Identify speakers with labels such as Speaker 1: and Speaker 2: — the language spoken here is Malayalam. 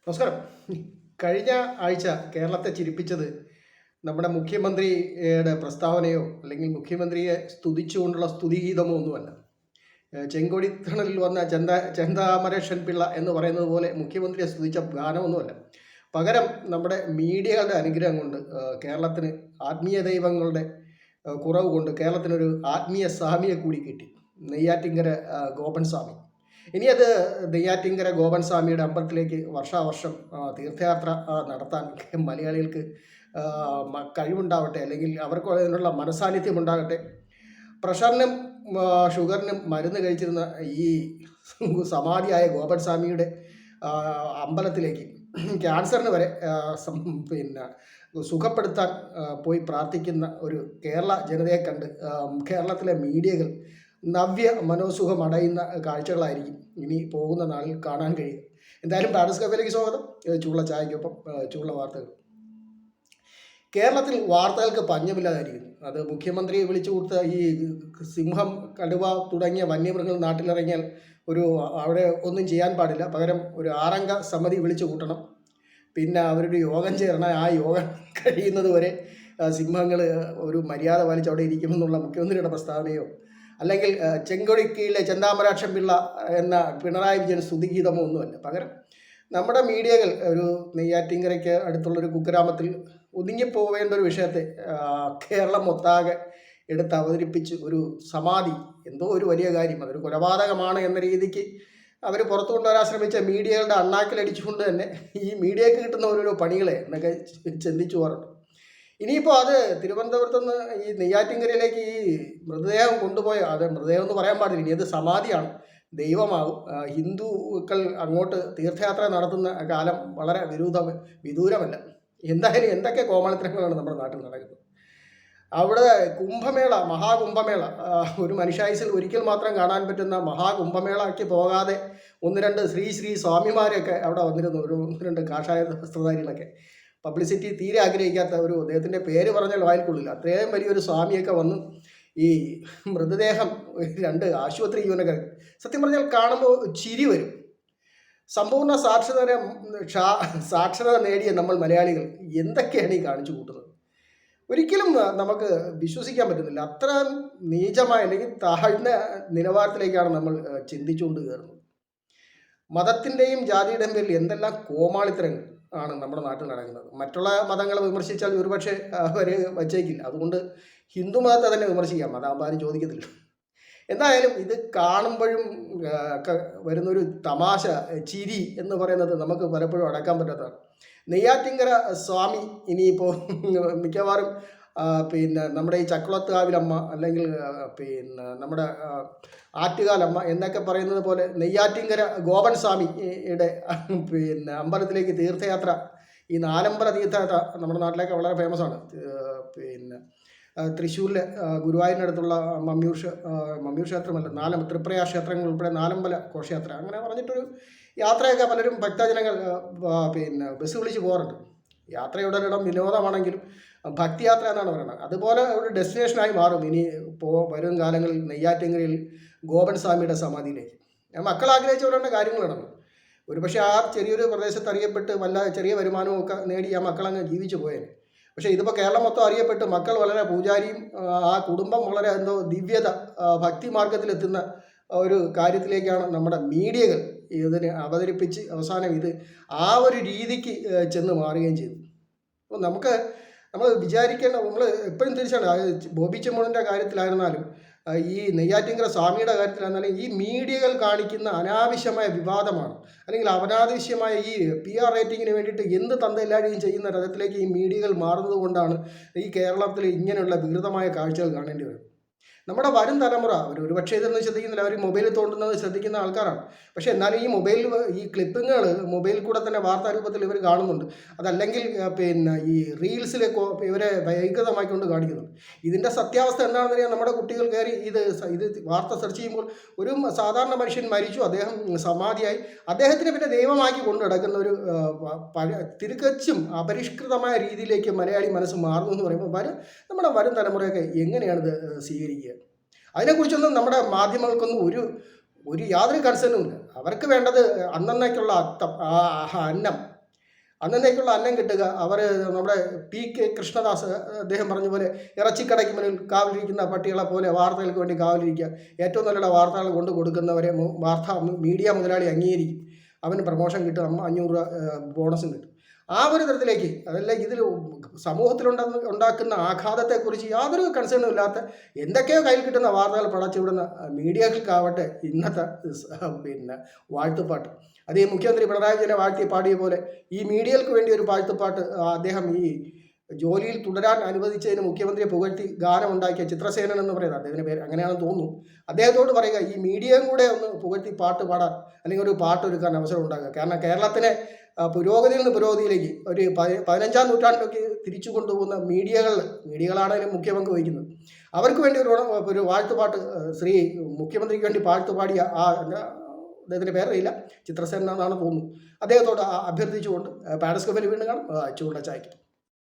Speaker 1: നമസ്കാരം. കഴിഞ്ഞ ആഴ്ച കേരളത്തെ ചിരിപ്പിച്ചത് നമ്മുടെ മുഖ്യമന്ത്രിയുടെ പ്രസ്താവനയോ അല്ലെങ്കിൽ മുഖ്യമന്ത്രിയെ സ്തുതിച്ചുകൊണ്ടുള്ള സ്തുതിഗീതമോ ഒന്നുമല്ല. ചെങ്കൊടിത്തണലിൽ വന്ന ചെന്താമരേഷൻ പിള്ള എന്ന് പറയുന്നത് പോലെ മുഖ്യമന്ത്രിയെ സ്തുതിച്ച ഗാനമൊന്നുമല്ല. പകരം നമ്മുടെ മീഡിയകളുടെ അനുഗ്രഹം കൊണ്ട് കേരളത്തിന് ആത്മീയ ദൈവങ്ങളുടെ കുറവ് കൊണ്ട് കേരളത്തിനൊരു ആത്മീയ സ്വാമിയെ കൂടി കിട്ടി. നെയ്യാറ്റിങ്കര ഗോപൻ സ്വാമി. ഇനി അത് നെയ്യാറ്റിങ്കര ഗോപൻ സ്വാമിയുടെ അമ്പലത്തിലേക്ക് വർഷാവർഷം തീർത്ഥയാത്ര നടത്താൻ മലയാളികൾക്ക് കഴിവുണ്ടാവട്ടെ, അല്ലെങ്കിൽ അവർക്ക് അതിനുള്ള മനസാന്നിധ്യം ഉണ്ടാകട്ടെ. പ്രഷറിനും ഷുഗറിനും മരുന്ന് കഴിച്ചിരുന്ന ഈ സമാധിയായ ഗോപൻ സ്വാമിയുടെ അമ്പലത്തിലേക്ക് ക്യാൻസറിന് വരെ പിന്നെ സുഖപ്പെടുത്താൻ പോയി പ്രാർത്ഥിക്കുന്ന ഒരു കേരള ജനതയെ കണ്ട് കേരളത്തിലെ മീഡിയകൾ നവ്യ മനോസുഖം അടയുന്ന കാഴ്ചകളായിരിക്കും ഇനി പോകുന്ന നാളിൽ കാണാൻ കഴിയും. എന്തായാലും പാരഡൈസ് കഫേയിലേക്ക് സ്വാഗതം. ചൂള്ള ചായക്കൊപ്പം ചൂള്ള വാർത്തകൾ. കേരളത്തിൽ വാർത്തകൾക്ക് പഞ്ഞമില്ലാതായിരിക്കുന്നു. അത് മുഖ്യമന്ത്രിയെ വിളിച്ചു കൊടുത്ത ഈ സിംഹം, കടുവ തുടങ്ങിയ വന്യമൃഗങ്ങൾ നാട്ടിലിറങ്ങിയാൽ അവിടെ ഒന്നും ചെയ്യാൻ പാടില്ല. പകരം ഒരു 6 അംഗ സമിതി വിളിച്ചു കൂട്ടണം. പിന്നെ അവരുടെ യോഗം ചേരണം. ആ യോഗം കഴിയുന്നത് വരെ സിംഹങ്ങൾ ഒരു മര്യാദ പാലിച്ച് അവിടെ ഇരിക്കുമെന്നുള്ള മുഖ്യമന്ത്രിയുടെ പ്രസ്താവനയോ അല്ലെങ്കിൽ ചെങ്കൊടിക്കീഴിലെ ചെന്താമരാക്ഷം പിള്ള എന്ന പിണറായി വിജയൻ സ്തുതിഗീതമോ ഒന്നുമല്ല. പകരം നമ്മുടെ മീഡിയകൾ ഒരു നെയ്യാറ്റിങ്കരയ്ക്ക് അടുത്തുള്ളൊരു കുഗ്രാമത്തിൽ ഒതുങ്ങിപ്പോവേണ്ട ഒരു വിഷയത്തെ കേരളം ഒട്ടാകെ എടുത്ത് അവതരിപ്പിച്ച് ഒരു സമാധി, എന്തോ ഒരു വലിയ കാര്യം, അതൊരു കൊലപാതകമാണ് എന്ന രീതിക്ക് അവർ പുറത്തു കൊണ്ടുവരാൻ ശ്രമിച്ച മീഡിയകളുടെ അണ്ണാക്കിലടിച്ചുകൊണ്ട് തന്നെ ഈ മീഡിയക്ക് കിട്ടുന്ന ഓരോരോ പണികളെ എന്നൊക്കെ ചിന്തിച്ചു പോകാറുണ്ട്. ഇനിയിപ്പോൾ അത് തിരുവനന്തപുരത്ത് നിന്ന് ഈ നെയ്യാറ്റിൻകരയിലേക്ക് ഈ മൃതദേഹം കൊണ്ടുപോയ, അത് മൃതദേഹം എന്ന് പറയാൻ പാടില്ല, ഇനി അത് സമാധിയാണ്, ദൈവമാകും. ഹിന്ദുക്കൾ അങ്ങോട്ട് തീർത്ഥയാത്ര നടത്തുന്ന കാലം വളരെ വിദൂരമല്ല. എന്തായാലും എന്തൊക്കെ കോമാളിത്തരങ്ങളാണ് നമ്മുടെ നാട്ടിൽ നടക്കുന്നത്. അവിടെ കുംഭമേള, മഹാകുംഭമേള, ഒരു മനുഷ്യായുസിൽ ഒരിക്കൽ മാത്രം കാണാൻ പറ്റുന്ന മഹാകുംഭമേളയ്ക്ക് പോകാതെ 1-2 ശ്രീ സ്വാമിമാരൊക്കെ അവിടെ വന്നിരുന്നു. 1-2 കാഷായ വസ്ത്രധാരികളൊക്കെ. പബ്ലിസിറ്റി തീരെ ആഗ്രഹിക്കാത്ത അദ്ദേഹത്തിൻ്റെ പേര് പറഞ്ഞാൽ വായിൽ കൊള്ളില്ല, അത്രയും വലിയൊരു സ്വാമിയൊക്കെ വന്ന് ഈ മൃതദേഹം 2 ആശുപത്രി ജീവനക്കാർ, സത്യം പറഞ്ഞാൽ കാണുമ്പോൾ ചിരി വരും. സമ്പൂർണ്ണ സാക്ഷരത നേടിയ നമ്മൾ മലയാളികൾ എന്തൊക്കെയാണ് ഈ കാണിച്ചു കൂട്ടുന്നത്? ഒരിക്കലും നമുക്ക് വിശ്വസിക്കാൻ പറ്റുന്നില്ല. അത്ര നീചമായ അല്ലെങ്കിൽ താഴ്ന്ന നിലവാരത്തിലേക്കാണ് നമ്മൾ ചിന്തിച്ചുകൊണ്ട് കയറുന്നത്. മതത്തിൻ്റെയും ജാതിയുടെയും പേരിൽ എന്തെല്ലാം കോമാളിത്തരങ്ങൾ ആണ് നമ്മുടെ നാട്ടിൽ നടക്കുന്നത്. മറ്റുള്ള മതങ്ങളെ വിമർശിച്ചാൽ ഒരുപക്ഷെ അവർ വച്ചേക്കില്ല. അതുകൊണ്ട് ഹിന്ദു മതത്തെ തന്നെ വിമർശിക്കാം, അതാകുമ്പോൾ ആരും ചോദിക്കത്തില്ല. എന്തായാലും ഇത് കാണുമ്പോഴും ഒക്കെ വരുന്നൊരു തമാശ, ചിരി എന്ന് പറയുന്നത് നമുക്ക് പലപ്പോഴും അടക്കാൻ പറ്റാത്തതാണ്. നെയ്യാറ്റിങ്കര സ്വാമി ഇനിയിപ്പോൾ മിക്കവാറും പിന്നെ നമ്മുടെ ഈ ചക്കുളത്തുകാവിലമ്മ അല്ലെങ്കിൽ പിന്നെ നമ്മുടെ ആറ്റുകാലമ്മ എന്നൊക്കെ പറയുന്നത് പോലെ നെയ്യാറ്റിങ്കര ഗോപൻ സ്വാമിയുടെ പിന്നെ അമ്പലത്തിലേക്ക് തീർത്ഥയാത്ര, ഈ 4 അമ്പല തീർത്ഥയാത്ര നമ്മുടെ നാട്ടിലേക്ക് വളരെ ഫേമസ് ആണ്. പിന്നെ തൃശ്ശൂരിലെ ഗുരുവായൂരിനടുത്തുള്ള മമ്മിയൂർ ക്ഷേത്രമല്ല, 4 ത്രിപ്രയാ ക്ഷേത്രങ്ങൾ ഉൾപ്പെടെ 4 അമ്പല ഘോഷയാത്ര, അങ്ങനെ പറഞ്ഞിട്ടൊരു യാത്രയൊക്കെ പലരും ഭക്തജനങ്ങൾ പിന്നെ ബസ് വിളിച്ച് പോകാറുണ്ട്. യാത്രയുടെ ഒരിടം വിനോദമാണെങ്കിലും ഭക്തിയാത്ര എന്നാണ് പറയുന്നത്. അതുപോലെ ഒരു ഡെസ്റ്റിനേഷനായി മാറും ഇനി വരും കാലങ്ങളിൽ നെയ്യാറ്റിൻകരയിൽ ഗോപൻ സ്വാമിയുടെ സമാധിയിലേക്ക്. മക്കൾ ആഗ്രഹിച്ചവരുടെ കാര്യങ്ങൾ നടന്നു. ഒരുപക്ഷെ ആ ചെറിയൊരു പ്രദേശത്ത് അറിയപ്പെട്ട് വല്ല ചെറിയ വരുമാനവും ഒക്കെ നേടി ആ മക്കളങ്ങ് ജീവിച്ചു പോയേനെ. പക്ഷേ ഇതിപ്പോൾ കേരളം മൊത്തം അറിയപ്പെട്ട് മക്കൾ വളരെ പൂജാരിയും ആ കുടുംബം വളരെ ദിവ്യത, ഭക്തി മാർഗത്തിലെത്തുന്ന ഒരു കാര്യത്തിലേക്കാണ് നമ്മുടെ മീഡിയകൾ ഇതിനെ അവതരിപ്പിച്ച് അവസാനം ഇത് ആ ഒരു രീതിക്ക് ചെന്ന് മാറുകയും ചെയ്തു. അപ്പോൾ നമ്മൾ വിചാരിക്കേണ്ട, നമ്മൾ എപ്പോഴും തിരിച്ചാണ് ബോബി ചെമ്മോണിൻ്റെ കാര്യത്തിലായിരുന്നാലും ഈ നെയ്യാറ്റിൻകര സ്വാമിയുടെ കാര്യത്തിലായിരുന്നാലും ഈ മീഡിയകൾ കാണിക്കുന്ന അനാവശ്യമായ വിവാദമാണ്, അല്ലെങ്കിൽ അനാവശ്യമായ ഈ PR റേറ്റിങ്ങിന് വേണ്ടിയിട്ട് എന്ത് തന്തയില്ലാതെയും ചെയ്യുന്ന രഥത്തിലേക്ക് ഈ മീഡിയകൾ മാറുന്നത് കൊണ്ടാണ് ഈ കേരളത്തിൽ ഇങ്ങനെയുള്ള വികൃതമായ കാഴ്ചകൾ കാണേണ്ടി വരും. നമ്മുടെ വരും തലമുറ ഒരുപക്ഷെ ഇതൊന്നും ശ്രദ്ധിക്കുന്നില്ല, അവർ മൊബൈലിൽ തോണ്ടുന്നത് ശ്രദ്ധിക്കുന്ന ആൾക്കാരാണ്. പക്ഷേ എന്നാലും ഈ ക്ലിപ്പിങ്ങുകൾ മൊബൈലിൽ കൂടെ തന്നെ വാർത്താ രൂപത്തിൽ ഇവർ കാണുന്നുണ്ട്. അതല്ലെങ്കിൽ പിന്നെ ഈ റീൽസിൽ ഇവരെ വൈകൃതമാക്കിക്കൊണ്ട് കാണിക്കുന്നുണ്ട്. ഇതിൻ്റെ സത്യാവസ്ഥ എന്താണെന്നറിയാൻ നമ്മുടെ കുട്ടികൾ കയറി ഇത് വാർത്ത സെർച്ച് ചെയ്യുമ്പോൾ ഒരു സാധാരണ മനുഷ്യൻ മരിച്ചു, അദ്ദേഹം സമാധിയായി, അദ്ദേഹത്തിന് പിന്നെ ദൈവമാക്കി കൊണ്ടു നടക്കുന്ന ഒരു തിരുക്കച്ചും അപരിഷ്കൃതമായ രീതിയിലേക്ക് മലയാളി മനസ്സ് മാറുന്നു എന്ന് പറയുമ്പോൾ നമ്മുടെ വരും തലമുറയൊക്കെ എങ്ങനെയാണിത് സ്വീകരിക്കുക? അതിനെക്കുറിച്ചൊന്നും നമ്മുടെ മാധ്യമങ്ങൾക്കൊന്നും യാതൊരു കൺസേണും ഇല്ല. അവർക്ക് വേണ്ടത് അന്നേക്കുള്ള അന്നം, അന്നേക്കുള്ള അന്നം കിട്ടുക. അവർ നമ്മുടെ പി.കെ. കൃഷ്ണദാസ് അദ്ദേഹം പറഞ്ഞ പോലെ ഇറച്ചിക്കടയ്ക്ക് മുന്നിൽ കാവലിരിക്കുന്ന പട്ടികളെ പോലെ വാർത്തകൾക്ക് വേണ്ടി കാവലിരിക്കുക. ഏറ്റവും നല്ല വാർത്തകൾ കൊണ്ട് കൊടുക്കുന്നവരെ മീഡിയ മുതലാളി അംഗീകരിക്കും. അവന് പ്രമോഷൻ കിട്ടും, 500 രൂപ ബോണസും കിട്ടും. ആ ഒരു തരത്തിലേക്ക്, അതല്ല ഇതിൽ ഉണ്ടാക്കുന്ന ആഘാതത്തെക്കുറിച്ച് യാതൊരു കൺസേണും ഇല്ലാത്ത എന്തൊക്കെയോ കയ്യിൽ കിട്ടുന്ന വാർത്തകൾ പടച്ചുവിടുന്ന മീഡിയകൾക്കാവട്ടെ ഇന്നത്തെ വാഴ്ത്തുപാട്ട്. അത് ഈ മുഖ്യമന്ത്രി പിണറായി വിജയനെ വാഴ്ത്തി പാടിയ പോലെ ഈ മീഡിയകൾക്ക് വേണ്ടി ഒരു വാഴ്ത്തുപാട്ട് അദ്ദേഹം ഈ ജോലിയിൽ തുടരാൻ അനുവദിച്ചതിന് മുഖ്യമന്ത്രിയെ പുകഴ്ത്തി ഗാനമുണ്ടാക്കിയ ചിത്രസേനൻ എന്ന് പറയുന്നത് അദ്ദേഹത്തിൻ്റെ പേര് അങ്ങനെയാണെന്ന് തോന്നുന്നു. അദ്ദേഹത്തോട് പറയുക ഈ മീഡിയയും കൂടെ ഒന്ന് പുകഴ്ത്തി പാട്ട് പാടാൻ അല്ലെങ്കിൽ ഒരു പാട്ടൊരുക്കാൻ അവസരം ഉണ്ടാക്കുക. കാരണം കേരളത്തിനെ പുരോഗതിയിൽ നിന്ന് പുരോഗതിയിലേക്ക് ഒരു 15-ാം നൂറ്റാണ്ടിലേക്ക് തിരിച്ചു കൊണ്ടുപോകുന്ന മീഡിയകളാണെങ്കിലും മുഖ്യ പങ്ക് വഹിക്കുന്നത്. അവർക്ക് വേണ്ടി ഒരു വാഴ്ത്തുപാട്ട് മുഖ്യമന്ത്രിക്ക് വേണ്ടി പാടിയ അദ്ദേഹത്തിൻ്റെ പേരറിയില്ല, ചിത്രസേനൻ എന്നാണ് തോന്നുന്നു. അദ്ദേഹത്തോട് അഭ്യർത്ഥിച്ചുകൊണ്ട് പാരസ്കോപ്പിൽ വീണ്ടും കാണാം. ചൂണ്ട ചായക്ക്.